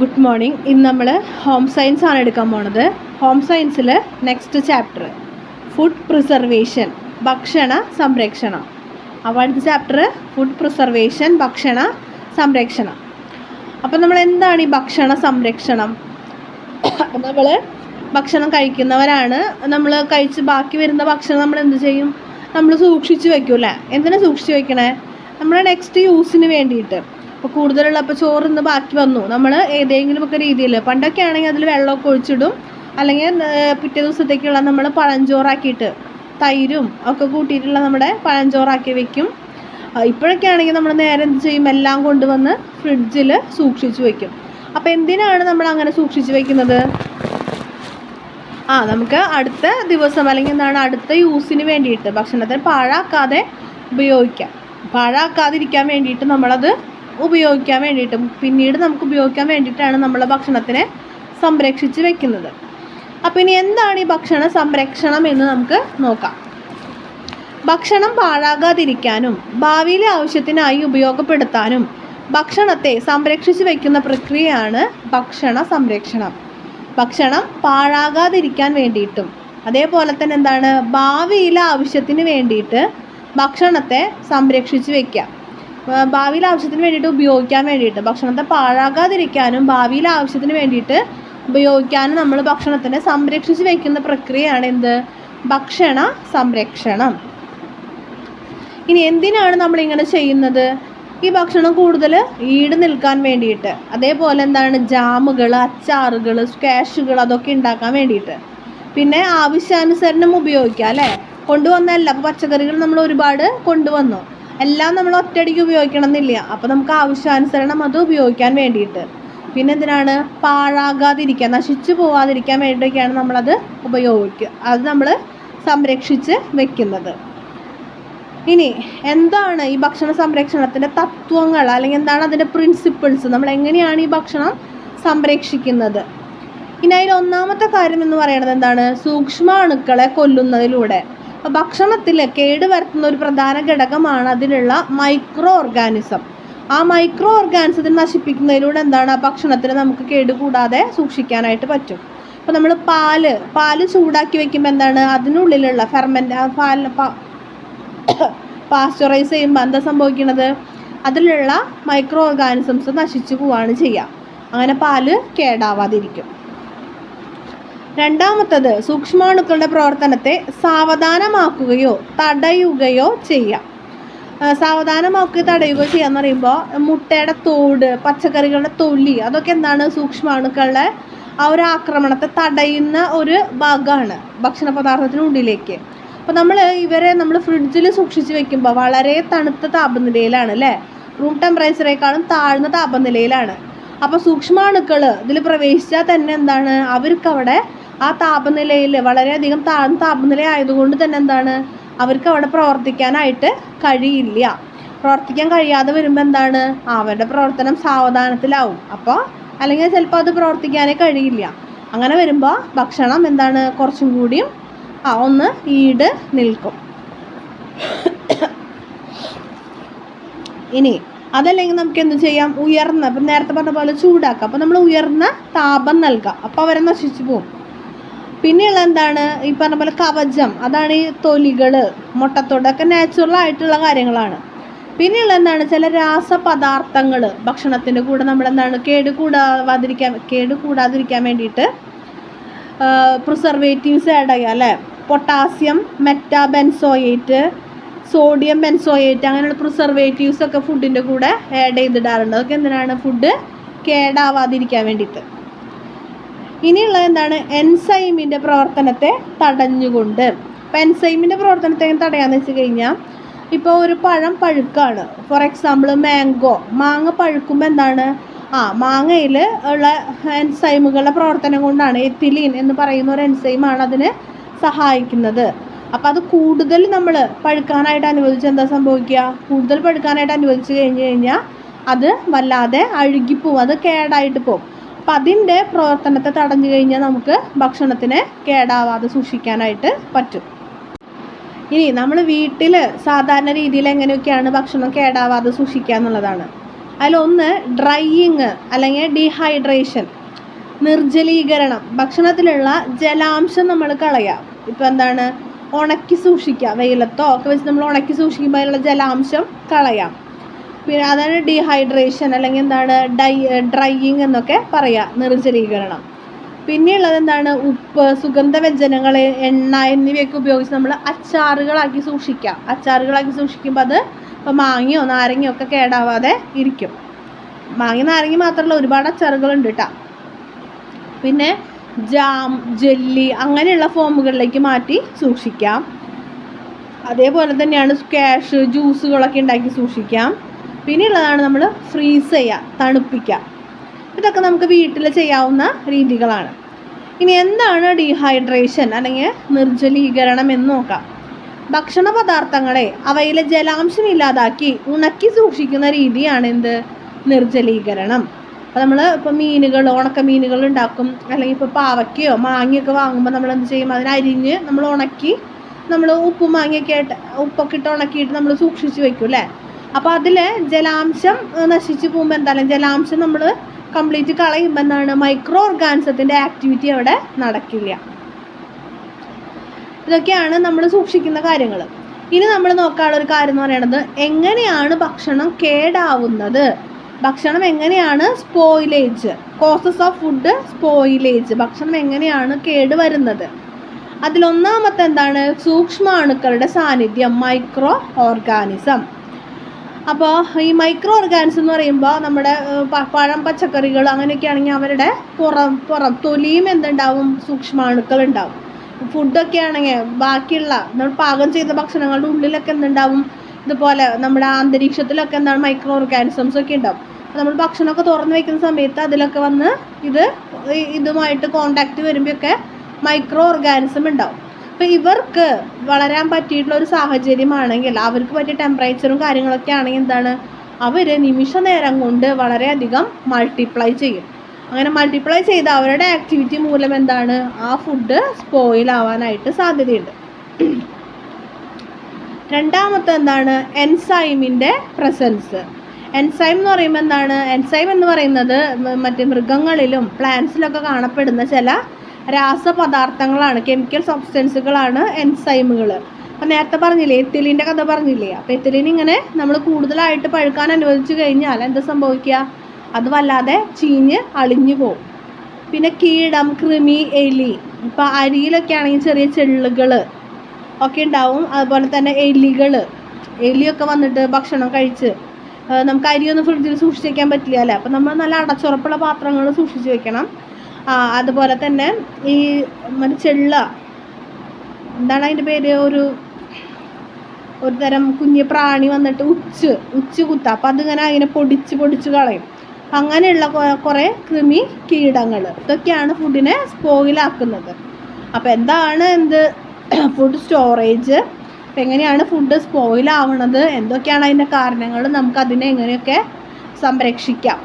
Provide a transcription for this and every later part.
Good morning. ഇന്ന് നമ്മൾ home science ആണ് എടുക്കാൻ പോണത്. ഹോം സയൻസിൽ നെക്സ്റ്റ് ചാപ്റ്റർ ഫുഡ് പ്രിസർവേഷൻ, ഭക്ഷണ സംരക്ഷണം. അപ്പോൾ അടുത്ത ചാപ്റ്റർ ഫുഡ് പ്രിസർവേഷൻ, ഭക്ഷണ സംരക്ഷണം. അപ്പോൾ നമ്മൾ എന്താണ് ഈ ഭക്ഷണ സംരക്ഷണം? നമ്മൾ ഭക്ഷണം കഴിക്കുന്നവരാണ്. നമ്മൾ കഴിച്ച് ബാക്കി വരുന്ന ഭക്ഷണം നമ്മൾ എന്ത് ചെയ്യും? നമ്മൾ സൂക്ഷിച്ച് വയ്ക്കും അല്ലേ? എന്തിനാണ് സൂക്ഷിച്ച് വയ്ക്കണേ? നമ്മുടെ നെക്സ്റ്റ് യൂസിന് വേണ്ടിയിട്ട്. ഇപ്പോൾ കൂടുതലുള്ള ഇപ്പോൾ ചോറ് ഇന്ന് ബാക്കി വന്നു, നമ്മൾ ഏതെങ്കിലുമൊക്കെ രീതിയിൽ, പണ്ടൊക്കെ ആണെങ്കിൽ അതിൽ വെള്ളമൊക്കെ ഒഴിച്ചിടും, അല്ലെങ്കിൽ പിറ്റേ ദിവസത്തേക്കുള്ള നമ്മൾ പഴഞ്ചോറാക്കിയിട്ട് തൈരും ഒക്കെ കൂട്ടിയിട്ടുള്ള നമ്മുടെ പഴഞ്ചോറാക്കി വെക്കും. ഇപ്പോഴൊക്കെ ആണെങ്കിൽ നമ്മൾ നേരെ എന്ത് ചെയ്യും? എല്ലാം കൊണ്ടുവന്ന് ഫ്രിഡ്ജിൽ സൂക്ഷിച്ച് വയ്ക്കും. അപ്പോൾ എന്തിനാണ് നമ്മൾ അങ്ങനെ സൂക്ഷിച്ച് വയ്ക്കുന്നത്? നമുക്ക് അടുത്ത ദിവസം അല്ലെങ്കിൽ എന്താണ് അടുത്ത യൂസിന് വേണ്ടിയിട്ട്, ഭക്ഷണത്തെ പാഴാക്കാതെ ഉപയോഗിക്കാം, പാഴാക്കാതിരിക്കാൻ വേണ്ടിയിട്ട് നമ്മളത് ഉപയോഗിക്കാൻ വേണ്ടിയിട്ടും പിന്നീട് നമുക്ക് ഉപയോഗിക്കാൻ വേണ്ടിയിട്ടാണ് നമ്മൾ ഭക്ഷണത്തിനെ സംരക്ഷിച്ച് വെക്കുന്നത്. അപ്പോൾ ഇനി എന്താണ് ഈ ഭക്ഷണ സംരക്ഷണം എന്ന് നമുക്ക് നോക്കാം. ഭക്ഷണം പാഴാകാതിരിക്കാനും ഭാവിയിലെ ആവശ്യത്തിനായി ഉപയോഗപ്പെടുത്താനും ഭക്ഷണത്തെ സംരക്ഷിച്ച് വയ്ക്കുന്ന പ്രക്രിയയാണ് ഭക്ഷണ സംരക്ഷണം. ഭക്ഷണം പാഴാകാതിരിക്കാൻ വേണ്ടിയിട്ടും അതേപോലെ തന്നെ എന്താണ്, ഭാവിയിലെ ആവശ്യത്തിന് വേണ്ടിയിട്ട് ഭക്ഷണത്തെ സംരക്ഷിച്ച് വയ്ക്കുക. ഭാവിയിലെ ആവശ്യത്തിന് വേണ്ടിയിട്ട് ഉപയോഗിക്കാൻ വേണ്ടിയിട്ട്, ഭക്ഷണത്തെ പാഴാകാതിരിക്കാനും ഭാവിയിലെ ആവശ്യത്തിന് വേണ്ടിയിട്ട് ഉപയോഗിക്കാനും നമ്മൾ ഭക്ഷണത്തിനെ സംരക്ഷിച്ച് വയ്ക്കുന്ന പ്രക്രിയയാണ് എന്ത്? ഭക്ഷണ സംരക്ഷണം. ഇനി എന്തിനാണ് നമ്മളിങ്ങനെ ചെയ്യുന്നത്? ഈ ഭക്ഷണം കൂടുതൽ ഈട് നിൽക്കാൻ വേണ്ടിയിട്ട്, അതേപോലെ എന്താണ് ജാമുകൾ, അച്ചാറുകൾ, സ്ക്വാഷുകൾ അതൊക്കെ ഉണ്ടാക്കാൻ വേണ്ടിയിട്ട്, പിന്നെ ആവശ്യാനുസരണം ഉപയോഗിക്കുക അല്ലേ? കൊണ്ടുവന്നല്ല, അപ്പോൾ പച്ചക്കറികൾ നമ്മൾ ഒരുപാട് കൊണ്ടുവന്നു, എല്ലാം നമ്മൾ ഒറ്റയടിക്ക് ഉപയോഗിക്കണം എന്നില്ല. അപ്പോൾ നമുക്ക് ആവശ്യാനുസരണം അത് ഉപയോഗിക്കാൻ വേണ്ടിയിട്ട്, പിന്നെ എന്തിനാണ്? പാഴാകാതിരിക്കാൻ, നശിച്ചു പോകാതിരിക്കാൻ വേണ്ടിയിട്ടൊക്കെയാണ് നമ്മളത് ഉപയോഗിക്കുക. അത് നമ്മൾ സംരക്ഷിച്ച് വെക്കുന്നത്. ഇനി എന്താണ് ഈ ഭക്ഷണ സംരക്ഷണത്തിൻ്റെ തത്വങ്ങൾ, അല്ലെങ്കിൽ എന്താണ് അതിൻ്റെ പ്രിൻസിപ്പിൾസ്? നമ്മൾ എങ്ങനെയാണ് ഈ ഭക്ഷണം സംരക്ഷിക്കുന്നത്? ഇനി അതിൽ ഒന്നാമത്തെ കാര്യം എന്ന് പറയുന്നത് എന്താണ്? സൂക്ഷ്മാണുക്കളെ കൊല്ലുന്നതിലൂടെ. അപ്പോൾ ഭക്ഷണത്തിൽ കേട് വരുത്തുന്ന ഒരു പ്രധാന ഘടകമാണ് അതിലുള്ള മൈക്രോ ഓർഗാനിസം. ആ മൈക്രോ ഓർഗാനിസത്തിനെ നശിപ്പിക്കുന്നതിലൂടെ എന്താണ്, ആ ഭക്ഷണത്തിന് നമുക്ക് കേടുകൂടാതെ സൂക്ഷിക്കാനായിട്ട് പറ്റും. അപ്പോൾ നമ്മൾ പാല് ചൂടാക്കി വെക്കുമ്പോൾ എന്താണ്, അതിനുള്ളിലുള്ള പാസ്ചറൈസ് ചെയ്യുമ്പോൾ എന്താ സംഭവിക്കുന്നത്? അതിലുള്ള മൈക്രോ ഓർഗാനിസംസ് നശിച്ചു പോവുകയാണ് ചെയ്യുക. അങ്ങനെ പാല് കേടാവാതിരിക്കും. രണ്ടാമത്തത്, സൂക്ഷ്മാണുക്കളുടെ പ്രവർത്തനത്തെ സാവധാനമാക്കുകയോ തടയുകയോ ചെയ്യാം. സാവധാനമാക്കുകയോ തടയുകയോ ചെയ്യാന്ന് പറയുമ്പോൾ മുട്ടയുടെ തോട്, പച്ചക്കറികളുടെ തൊലി, അതൊക്കെ എന്താണ്? സൂക്ഷ്മാണുക്കളുടെ ആ ഒരു ആക്രമണത്തെ തടയുന്ന ഒരു ഭാഗമാണ് ഭക്ഷണ പദാർത്ഥത്തിനുള്ളിലേക്ക്. അപ്പോൾ നമ്മൾ ഫ്രിഡ്ജിൽ സൂക്ഷിച്ച് വെക്കുമ്പോൾ വളരെ തണുത്ത താപനിലയിലാണ് അല്ലേ? റൂം ടെമ്പറേച്ചറേക്കാളും താഴ്ന്ന താപനിലയിലാണ്. അപ്പോൾ സൂക്ഷ്മാണുക്കൾ ഇതിൽ പ്രവേശിച്ചാൽ തന്നെ എന്താണ്, അവർക്ക് അവിടെ ആ താപനിലയിൽ വളരെയധികം താഴ്ന്ന താപനില ആയതുകൊണ്ട് തന്നെ എന്താണ്, അവർക്ക് അവിടെ പ്രവർത്തിക്കാനായിട്ട് കഴിയില്ല. പ്രവർത്തിക്കാൻ കഴിയാതെ വരുമ്പോൾ എന്താണ്, അവരുടെ പ്രവർത്തനം സാവധാനത്തിലാവും. അപ്പോൾ അല്ലെങ്കിൽ ചിലപ്പോൾ അത് പ്രവർത്തിക്കാനേ കഴിയില്ല. അങ്ങനെ വരുമ്പോൾ ഭക്ഷണം എന്താണ്, കുറച്ചും കൂടിയും ഒന്ന് ഈട് നിൽക്കും. ഇനി അതല്ലെങ്കിൽ നമുക്ക് എന്ത് ചെയ്യാം? ഇപ്പം നേരത്തെ പറഞ്ഞ പോലെ ചൂടാക്കാം. അപ്പോൾ നമ്മൾ ഉയർന്ന താപം നൽകാം, അപ്പോൾ അവരെ നശിച്ചു പോകും. പിന്നെയുള്ള എന്താണ്, ഈ പറഞ്ഞ പോലെ കവചം, അതാണ് ഈ തൊലികൾ, മുട്ടത്തോടൊക്കെ നാച്ചുറൽ ആയിട്ടുള്ള കാര്യങ്ങളാണ്. പിന്നെയുള്ള എന്താണ്, ചില രാസപദാർത്ഥങ്ങൾ ഭക്ഷണത്തിൻ്റെ കൂടെ നമ്മളെന്താണ് കേടുകൂടാതിരിക്കാൻ വേണ്ടിയിട്ട് പ്രിസർവേറ്റീവ്സ് ആഡ് ചെയ്യുക അല്ലേ? പൊട്ടാസ്യം മെറ്റാബെൻസോയേറ്റ്, സോഡിയം ബെൻസോയേറ്റ്, അങ്ങനെയുള്ള പ്രിസർവേറ്റീവ്സ് ഒക്കെ ഫുഡിൻ്റെ കൂടെ ആഡ് ചെയ്തിടാറുണ്ട്. അതൊക്കെ എന്തിനാണ്? ഫുഡ് കേടാവാതിരിക്കാൻ വേണ്ടിയിട്ട്. ഇനിയുള്ള എന്താണ്, എൻസൈമിൻ്റെ പ്രവർത്തനത്തെ തടഞ്ഞുകൊണ്ട്. ഇപ്പോൾ എൻസൈമിൻ്റെ പ്രവർത്തനത്തെ തടയാന്ന് വെച്ച് കഴിഞ്ഞാൽ, ഇപ്പോൾ ഒരു പഴം പഴുക്കാണ്, ഫോർ എക്സാമ്പിൾ മാങ്ങ പഴുക്കുമ്പോൾ എന്താണ്, മാങ്ങയിൽ ഉള്ള എൻസൈമുകളുടെ പ്രവർത്തനം കൊണ്ടാണ്, എത്തിലീൻ എന്ന് പറയുന്ന ഒരു എൻസൈമാണ് അതിന് സഹായിക്കുന്നത്. അപ്പോൾ അത് കൂടുതൽ നമ്മൾ പഴുക്കാനായിട്ട് അനുവദിച്ച് എന്താ സംഭവിക്കുക? കൂടുതൽ പഴുക്കാനായിട്ട് അനുവദിച്ച് കഴിഞ്ഞാൽ അത് വല്ലാതെ അഴുകിപ്പോവും, അത് കേടായിട്ട് പോകും. അപ്പം അതിൻ്റെ പ്രവർത്തനത്തെ തടഞ്ഞു കഴിഞ്ഞാൽ നമുക്ക് ഭക്ഷണത്തിനെ കേടാവാതെ സൂക്ഷിക്കാനായിട്ട് പറ്റും. ഇനി നമ്മൾ വീട്ടിൽ സാധാരണ രീതിയിൽ എങ്ങനെയൊക്കെയാണ് ഭക്ഷണം കേടാവാതെ സൂക്ഷിക്കുക എന്നുള്ളതാണ്. അതിലൊന്ന് ഡ്രൈയിങ് അല്ലെങ്കിൽ ഡീഹൈഡ്രേഷൻ, നിർജ്ജലീകരണം. ഭക്ഷണത്തിലുള്ള ജലാംശം നമ്മൾ കളയാം. ഇപ്പം എന്താണ്, ഉണക്കി സൂക്ഷിക്കുക, വെയിലത്തോ ഒക്കെ വെച്ച് നമ്മൾ ഉണക്കി സൂക്ഷിക്കുമ്പോൾ അതിലുള്ള ജലാംശം കളയാം. പിന്നെ അതാണ് ഡീഹൈഡ്രേഷൻ അല്ലെങ്കിൽ എന്താണ് ഡ്രൈയിങ് എന്നൊക്കെ പറയാം, നിർജ്ജലീകരണം. പിന്നെയുള്ളത് എന്താണ്, ഉപ്പ്, സുഗന്ധവ്യഞ്ജനങ്ങൾ, എണ്ണ എന്നിവയൊക്കെ ഉപയോഗിച്ച് നമ്മൾ അച്ചാറുകളാക്കി സൂക്ഷിക്കാം. അച്ചാറുകളാക്കി സൂക്ഷിക്കുമ്പോൾ അത് ഇപ്പോൾ മാങ്ങയോ നാരങ്ങയോ ഒക്കെ കേടാവാതെ ഇരിക്കും. മാങ്ങ നാരങ്ങ മാത്രമല്ല, ഒരുപാട് അച്ചാറുകളുണ്ട് കേട്ടോ. പിന്നെ ജാം, ജെല്ലി അങ്ങനെയുള്ള ഫോമുകളിലേക്ക് മാറ്റി സൂക്ഷിക്കാം. അതേപോലെ തന്നെയാണ് സ്ക്വാഷ്, ജ്യൂസുകളൊക്കെ ഉണ്ടാക്കി സൂക്ഷിക്കാം. പിന്നെയുള്ളതാണ് നമ്മൾ ഫ്രീസ് ചെയ്യുക, തണുപ്പിക്കുക. ഇതൊക്കെ നമുക്ക് വീട്ടിൽ ചെയ്യാവുന്ന രീതികളാണ്. ഇനി എന്താണ് ഡീഹൈഡ്രേഷൻ അല്ലെങ്കിൽ നിർജ്ജലീകരണം എന്ന് നോക്കാം. ഭക്ഷണ പദാർത്ഥങ്ങളെ അവയിലെ ജലാംശം ഇല്ലാതാക്കി ഉണക്കി സൂക്ഷിക്കുന്ന രീതിയാണ് എന്ത്, നിർജ്ജലീകരണം. അപ്പോൾ നമ്മൾ ഇപ്പോൾ മീനുകൾ, ഉണക്ക മീനുകൾ ഉണ്ടാക്കും, അല്ലെങ്കിൽ ഇപ്പോൾ പാവയ്ക്കയോ മാങ്ങയൊക്കെ വാങ്ങുമ്പോൾ നമ്മൾ എന്ത് ചെയ്യും, അതിനരിഞ്ഞ് നമ്മൾ ഉണക്കി നമ്മൾ ഉപ്പും മാങ്ങയൊക്കെ ആയിട്ട് ഉപ്പൊക്കെ ഇട്ട് ഉണക്കിയിട്ട് നമ്മൾ സൂക്ഷിച്ച് വെക്കും അല്ലേ. അപ്പോൾ അതിൽ ജലാംശം നശിച്ച് പോകുമ്പോൾ എന്തായാലും ജലാംശം നമ്മൾ കംപ്ലീറ്റ് കളയുമ്പോൾ എന്താണ്, മൈക്രോ ഓർഗാനിസത്തിൻ്റെ ആക്ടിവിറ്റി അവിടെ നടക്കില്ല. ഇതൊക്കെയാണ് നമ്മൾ സൂക്ഷിക്കുന്ന കാര്യങ്ങൾ. ഇനി നമ്മൾ നോക്കാനുള്ള ഒരു കാര്യം എന്ന് പറയുന്നത്, എങ്ങനെയാണ് ഭക്ഷണം കേടാവുന്നത്, ഭക്ഷണം എങ്ങനെയാണ് spoilage, causes of food spoilage, ഭക്ഷണം എങ്ങനെയാണ് കേടുവരുന്നത്. അതിലൊന്നാമത്തെ എന്താണ്, സൂക്ഷ്മാണുക്കളുടെ സാന്നിധ്യം, മൈക്രോ ഓർഗാനിസം. അപ്പോൾ ഈ മൈക്രോ ഓർഗാനിസം എന്ന് പറയുമ്പോൾ നമ്മുടെ പഴം, പച്ചക്കറികൾ അങ്ങനെയൊക്കെ ആണെങ്കിൽ അവരുടെ പുറം തൊലിയും എന്തുണ്ടാവും, സൂക്ഷ്മാണുക്കൾ ഉണ്ടാവും. ഫുഡൊക്കെ ആണെങ്കിൽ ബാക്കിയുള്ള നമ്മൾ പാകം ചെയ്ത ഭക്ഷണങ്ങളുടെ ഉള്ളിലൊക്കെ എന്തുണ്ടാവും, ഇതുപോലെ നമ്മുടെ അന്തരീക്ഷത്തിലൊക്കെ എന്താണ് മൈക്രോ ഓർഗാനിസംസ് ഒക്കെ ഉണ്ടാവും. അപ്പോൾ നമ്മൾ ഭക്ഷണമൊക്കെ തുറന്ന് വയ്ക്കുന്ന സമയത്ത് അതിലൊക്കെ വന്ന് ഇതുമായിട്ട് കോണ്ടാക്റ്റ് വരുമ്പോഴൊക്കെ മൈക്രോ ഓർഗാനിസം ഉണ്ടാവും. അപ്പോൾ ഇവർക്ക് വളരാൻ പറ്റിയിട്ടുള്ള ഒരു സാഹചര്യമാണെങ്കിൽ, അവർക്ക് പറ്റിയ ടെമ്പറേച്ചറും കാര്യങ്ങളൊക്കെ ആണെങ്കിൽ എന്താണ്, അവർ നിമിഷ നേരം കൊണ്ട് വളരെയധികം മൾട്ടിപ്ലൈ ചെയ്യും. അങ്ങനെ മൾട്ടിപ്ലൈ ചെയ്ത് അവരുടെ ആക്ടിവിറ്റി മൂലം എന്താണ്, ആ ഫുഡ് സ്പോയിൽ ആവാനായിട്ട് സാധ്യതയുണ്ട്. രണ്ടാമത്തെ എന്താണ്, എൻസൈമിൻ്റെ പ്രസൻസ്. എൻസൈം എന്ന് പറയുമ്പോൾ എന്താണ്, എൻസൈം എന്ന് പറയുന്നത് മറ്റ് മൃഗങ്ങളിലും പ്ലാന്റ്സിലൊക്കെ കാണപ്പെടുന്ന ചില രാസപദാർത്ഥങ്ങളാണ്, കെമിക്കൽ സബ്സ്റ്റൻസുകളാണ് എൻസൈമുകൾ. അപ്പോൾ നേരത്തെ പറഞ്ഞില്ലേ, എത്തിലീൻ്റെ കഥ പറഞ്ഞില്ലേ. അപ്പോൾ എത്തിലീൻ ഇങ്ങനെ നമ്മൾ കൂടുതലായിട്ട് പഴുക്കാൻ അനുവദിച്ചു കഴിഞ്ഞാൽ എന്താ സംഭവിക്കുക, അത് വല്ലാതെ ചീഞ്ഞ് അളിഞ്ഞു പോകും. പിന്നെ കീടം, കൃമി, എലി, ഇപ്പോൾ അരിയിലൊക്കെ ആണെങ്കിൽ ചെറിയ ചെള്ളുകൾ ഒക്കെ ഉണ്ടാവും. അതുപോലെ തന്നെ എലിയൊക്കെ വന്നിട്ട് ഭക്ഷണം കഴിച്ച്, നമുക്ക് അരിയൊന്നും ഫ്രിഡ്ജിൽ സൂക്ഷിച്ച് വയ്ക്കാൻ പറ്റില്ല അല്ലേ. അപ്പോൾ നമ്മൾ നല്ല അടച്ചുറപ്പുള്ള പാത്രങ്ങൾ സൂക്ഷിച്ച് വെക്കണം. അതുപോലെ തന്നെ ഈ ചെള്ള, എന്താണ് അതിൻ്റെ പേര്, ഒരു തരം കുഞ്ഞു പ്രാണി വന്നിട്ട് ഉച്ച് കുത്തുക. അപ്പം അതിങ്ങനെ അതിനെ പൊടിച്ച് കളയും. അങ്ങനെയുള്ള കുറേ കൃമി കീടങ്ങൾ, ഇതൊക്കെയാണ് ഫുഡിനെ സ്പോയിലാക്കുന്നത്. അപ്പോൾ എന്താണ് ഫുഡ് സ്റ്റോറേജ്, അപ്പം എങ്ങനെയാണ് ഫുഡ് സ്പോയിലാവണത്, എന്തൊക്കെയാണ് അതിൻ്റെ കാരണങ്ങൾ, നമുക്കതിനെ എങ്ങനെയൊക്കെ സംരക്ഷിക്കാം.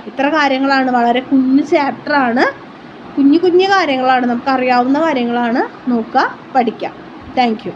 ഇത്ര കാര്യങ്ങളാണ്, വളരെ കുഞ്ഞു ചാപ്റ്ററാണ്, കുഞ്ഞു കാര്യങ്ങളാണ്, നമുക്കറിയാവുന്ന കാര്യങ്ങളാണ്, നോക്കുക, പഠിക്കാം. Thank you.